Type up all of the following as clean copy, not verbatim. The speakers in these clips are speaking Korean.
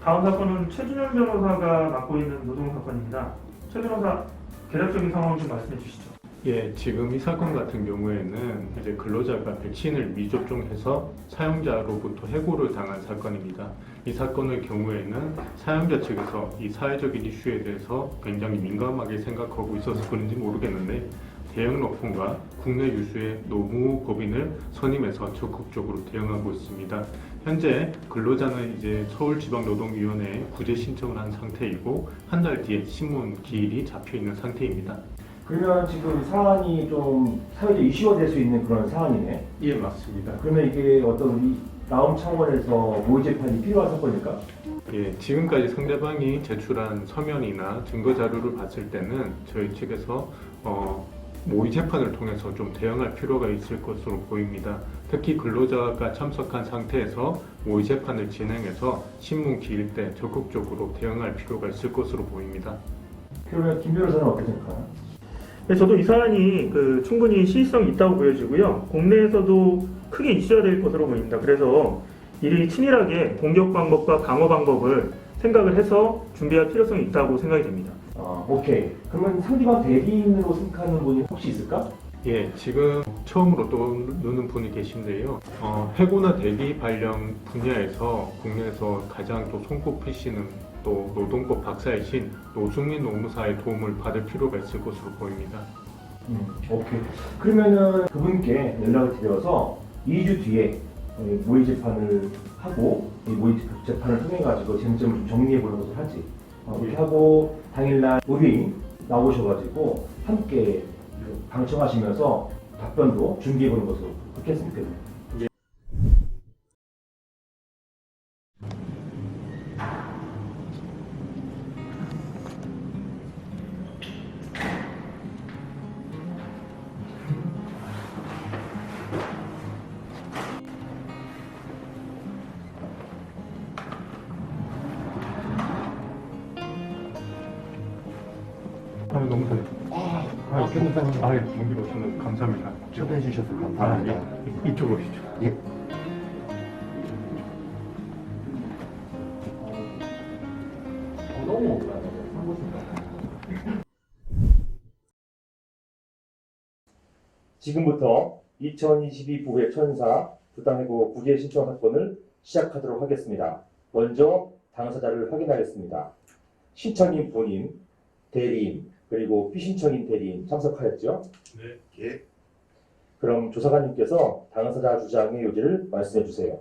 다음 사건은 최준현 변호사가 맡고 있는 노동 사건입니다. 최 변호사, 개략적인 상황 좀 말씀해 주시죠. 예, 지금 이 사건 같은 경우에는 이제 근로자가 백신을 미접종해서 사용자로부터 해고를 당한 사건입니다. 이 사건의 경우에는 사용자 측에서 이 사회적인 이슈에 대해서 굉장히 민감하게 생각하고 있어서 그런지 모르겠는데 대형 로펌과 국내 유수의 노무법인을 선임해서 적극적으로 대응하고 있습니다. 현재 근로자는 이제 서울지방노동위원회에 구제 신청을 한 상태이고 한 달 뒤에 신문 기일이 잡혀 있는 상태입니다. 그러면 지금 사안이 좀 사회적 이슈가 될 수 있는 그런 사안이네. 예, 맞습니다. 그러면 이게 어떤 우리 나움 차원에서 모의 재판이 필요한 사건일까? 예, 지금까지 상대방이 제출한 서면이나 증거 자료를 봤을 때는 저희 측에서 모의 재판을 통해서 좀 대응할 필요가 있을 것으로 보입니다. 특히 근로자가 참석한 상태에서 모의 재판을 진행해서 신문 기일 때 적극적으로 대응할 필요가 있을 것으로 보입니다. 그러면 김 변호사는 어떻게 생각하나? 네, 저도 이 사안이 충분히 시의성이 있다고 보여지고요. 국내에서도 크게 이슈가 될 것으로 보입니다. 그래서 이리 친일하게 공격 방법과 방어 방법을 생각을 해서 준비할 필요성이 있다고 생각이 됩니다. 오케이. 그러면 상대방 대리인으로 생각하는 분이 혹시 있을까? 예, 지금 처음으로 떠오르는 분이 계신데요. 해고나 대리 발령 분야에서 국내에서 가장 또 손꼽히시는 또 노동법 박사이신 노승민 노무사의 도움을 받을 필요가 있을 것으로 보입니다. 오케이. 그러면은 그분께 연락을 드려서 2주 뒤에 모의 재판을 하고 이 모의 재판을 통해 가지고 쟁점을 좀 정리해 보는 것을 하지. 그렇게 하고 당일날 의뢰인 나오셔가지고 함께 방청하시면서 답변도 준비해 보는 것으로 그렇게 했으면 좋겠네요. 너무 감사합니다. 먼길 오셔서 감사합니다. 초대해 주셔서 감사합니다. 이쪽으로 오시죠. 예. 너무 억울하네. 지금부터 2022 부의 천사 부당해고 구제 신청 사건을 시작하도록 하겠습니다. 먼저 당사자를 확인하겠습니다. 신청인 본인, 대리인, 그리고 피신청인 대리인 참석하였죠? 네. 예. 그럼 조사관님께서 당사자 주장의 요지를 말씀해 주세요.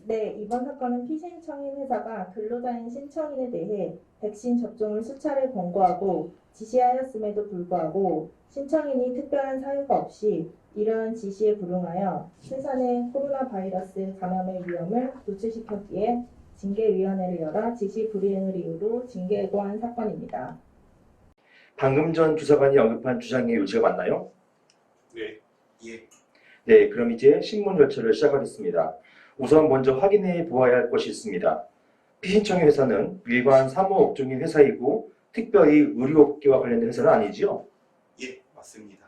네, 이번 사건은 피신청인 회사가 근로자인 신청인에 대해 백신 접종을 수차례 권고하고 지시하였음에도 불구하고 신청인이 특별한 사유가 없이 이러한 지시에 불응하여 회사 내 코로나 바이러스 감염의 위험을 노출시켰기에 징계위원회를 열어 지시 불이행을 이유로 징계해고한 사건입니다. 방금 전 주사관이 언급한 주장의 요지가 맞나요? 네. 예. 네, 그럼 이제 신문 절차를 시작하겠습니다. 우선 먼저 확인해 보아야 할 것이 있습니다. 피신청인 회사는 일반 사무업종인 회사이고 특별히 의료업계와 관련된 회사는 아니지요? 예, 맞습니다.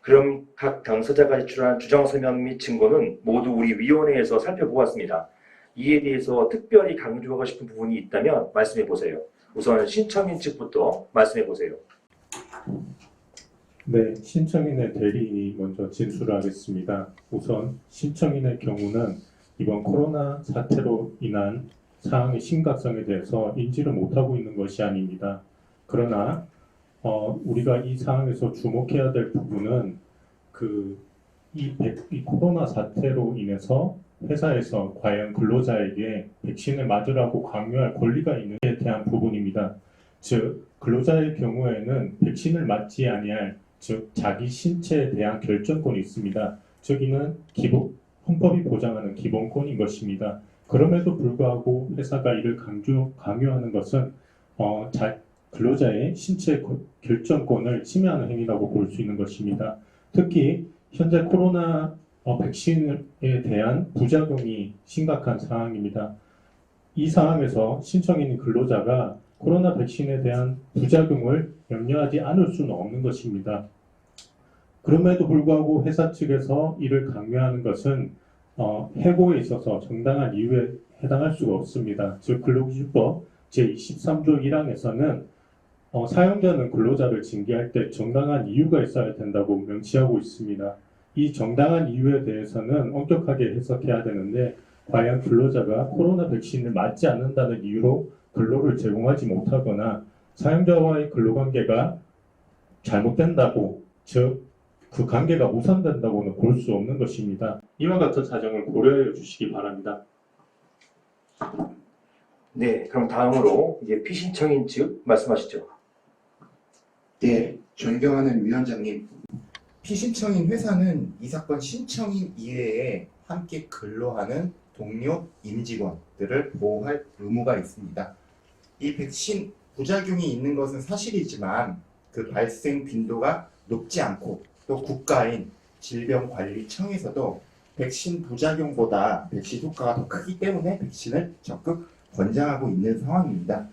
그럼 각 당사자가 제출한 주장 서면 및 증거는 모두 우리 위원회에서 살펴보았습니다. 이에 대해서 특별히 강조하고 싶은 부분이 있다면 말씀해 보세요. 우선 신청인 측부터 말씀해 보세요. 네, 신청인의 대리인이 먼저 진술을 하겠습니다. 우선 신청인의 경우는 이번 코로나 사태로 인한 사항의 심각성에 대해서 인지를 못하고 있는 것이 아닙니다. 그러나 우리가 이 상황에서 주목해야 될 부분은 이 코로나 사태로 인해서 회사에서 과연 근로자에게 백신을 맞으라고 강요할 권리가 있는지에 대한 부분입니다. 즉, 근로자의 경우에는 백신을 맞지 아니할 즉 자기 신체에 대한 결정권이 있습니다. 즉 이는 헌법이 보장하는 기본권인 것입니다. 그럼에도 불구하고 회사가 이를 강요하는 것은 근로자의 신체 결정권을 침해하는 행위라고 볼 수 있는 것입니다. 특히 현재 코로나 백신에 대한 부작용이 심각한 상황입니다. 이 상황에서 신청인 근로자가 코로나 백신에 대한 부작용을 염려하지 않을 수는 없는 것입니다. 그럼에도 불구하고 회사 측에서 이를 강요하는 것은 해고에 있어서 정당한 이유에 해당할 수가 없습니다. 즉 근로기준법 제23조 1항에서는 사용자는 근로자를 징계할 때 정당한 이유가 있어야 된다고 명시하고 있습니다. 이 정당한 이유에 대해서는 엄격하게 해석해야 되는데 과연 근로자가 코로나 백신을 맞지 않는다는 이유로 근로를 제공하지 못하거나 사용자와의 근로관계가 잘못된다고, 즉 그 관계가 무산된다고는 볼 수 없는 것입니다. 이와 같은 사정을 고려해 주시기 바랍니다. 네, 그럼 다음으로 이제 피신청인 측 말씀하시죠. 네, 존경하는 위원장님. 피신청인 회사는 이 사건 신청인 이외에 함께 근로하는 동료 임직원들을 보호할 의무가 있습니다. 이 백신 부작용이 있는 것은 사실이지만 그 발생 빈도가 높지 않고 또 국가인 질병관리청에서도 백신 부작용보다 백신 효과가 더 크기 때문에 백신을 적극 권장하고 있는 상황입니다.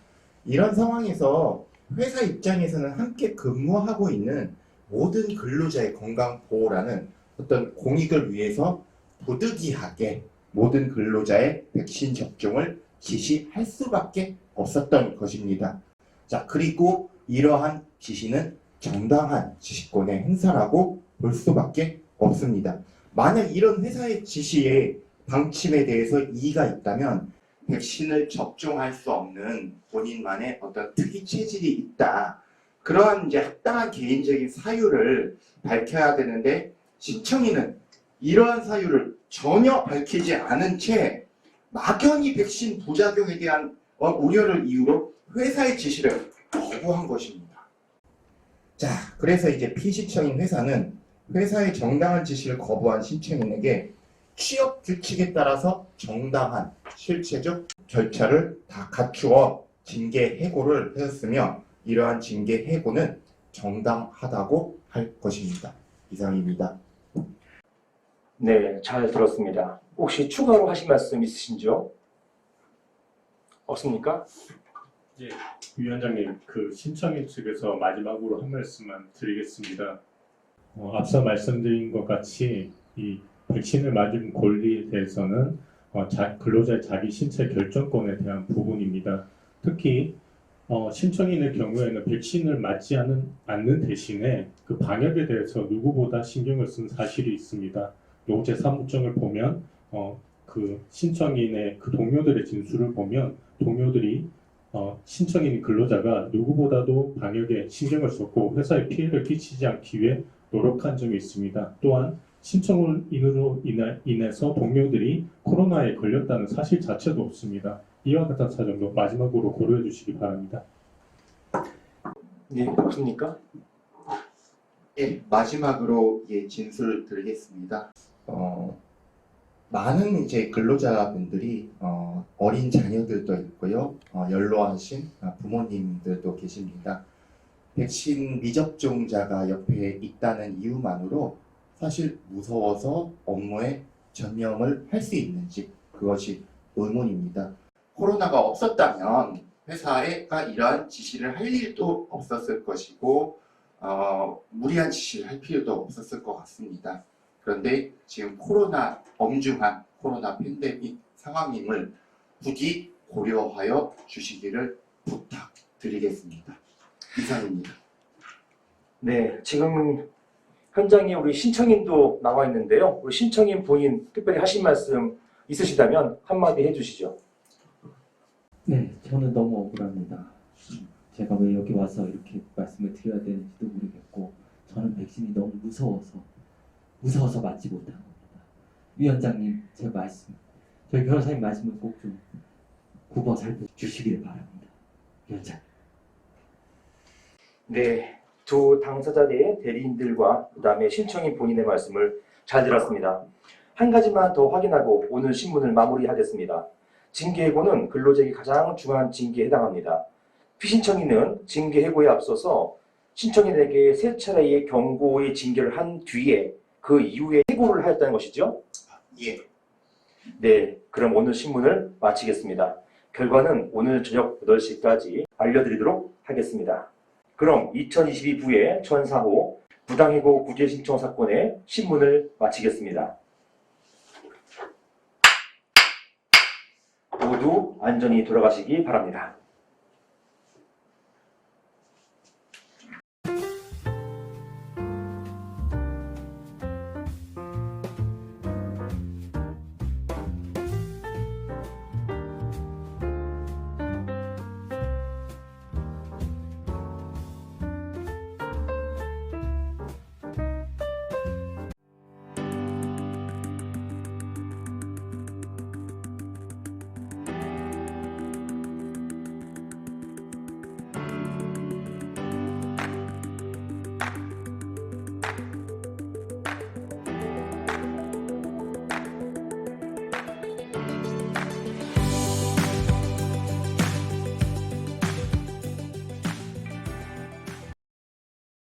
이런 상황에서 회사 입장에서는 함께 근무하고 있는 모든 근로자의 건강 보호라는 어떤 공익을 위해서 부득이하게 모든 근로자의 백신 접종을 지시할 수밖에 없었던 것입니다. 자, 그리고 이러한 지시는 정당한 지시권의 행사라고 볼 수밖에 없습니다. 만약 이런 회사의 지시에 방침에 대해서 이의가 있다면 백신을 접종할 수 없는 본인만의 어떤 특이 체질이 있다. 그러한 이제 합당한 개인적인 사유를 밝혀야 되는데 신청인은 이러한 사유를 전혀 밝히지 않은 채 막연히 백신 부작용에 대한 우려를 이유로 회사의 지시를 거부한 것입니다. 자, 그래서 이제 피신청인 회사는 회사의 정당한 지시를 거부한 신청인에게 취업 규칙에 따라서 정당한 실체적 절차를 다 갖추어 징계 해고를 하였으며 이러한 징계 해고는 정당하다고 할 것입니다. 이상입니다. 네, 잘 들었습니다. 혹시 추가로 하실 말씀 있으신지요? 없습니까? 예, 위원장님, 그 신청인 측에서 마지막으로 한 말씀만 드리겠습니다. 앞서 말씀드린 것 같이 이 백신을 맞은 권리에 대해서는 근로자의 자기 신체 결정권에 대한 부분입니다. 특히 신청인의 경우에는 백신을 맞지 않는 대신에 그 방역에 대해서 누구보다 신경을 쓴 사실이 있습니다. 요제 사무증을 보면 그 신청인의 그 동료들의 진술을 보면 동료들이 신청인 근로자가 누구보다도 방역에 신경을 썼고 회사에 피해를 끼치지 않기 위해 노력한 점이 있습니다. 또한 신청인으로 인해서 동료들이 코로나에 걸렸다는 사실 자체도 없습니다. 이와 같은 사정도 마지막으로 고려해 주시기 바랍니다. 네, 없습니까? 예, 마지막으로 진술을 드리겠습니다. 많은 이제 근로자분들이 어린 자녀들도 있고요, 연로하신 부모님들도 계십니다. 백신 미접종자가 옆에 있다는 이유만으로 사실 무서워서 업무에 전념을 할 수 있는지 그것이 의문입니다. 코로나가 없었다면 회사가 이러한 지시를 할 일도 없었을 것이고 무리한 지시를 할 필요도 없었을 것 같습니다. 그런데 지금 엄중한 코로나 팬데믹 상황임을 부디 고려하여 주시기를 부탁드리겠습니다. 이상입니다. 네, 지금 현장에 우리 신청인도 나와 있는데요. 우리 신청인 본인 특별히 하신 말씀 있으시다면 한마디 해주시죠. 네, 저는 너무 억울합니다. 제가 왜 여기 와서 이렇게 말씀을 드려야 되는지도 모르겠고 저는 백신이 너무 무서워서 맞지 못한 겁니다. 위원장님, 제 말씀, 저희 변호사님 말씀을 꼭 좀 굽어 살펴주시길 바랍니다. 위원장님. 네, 두 당사자의 대리인들과 그 다음에 신청인 본인의 말씀을 잘 들었습니다. 한 가지만 더 확인하고 오늘 신문을 마무리하겠습니다. 징계해고는 근로자에게 가장 중요한 징계에 해당합니다. 피신청인은 징계해고에 앞서서 신청인에게 세 차례의 경고의 징계를 한 뒤에 그 이후에 해고를 하였다는 것이죠? 예. 네, 그럼 오늘 신문을 마치겠습니다. 결과는 오늘 저녁 8시까지 알려드리도록 하겠습니다. 그럼 2022부의 전4호 부당해고 구제 신청 사건의 신문을 마치겠습니다. 모두 안전히 돌아가시기 바랍니다.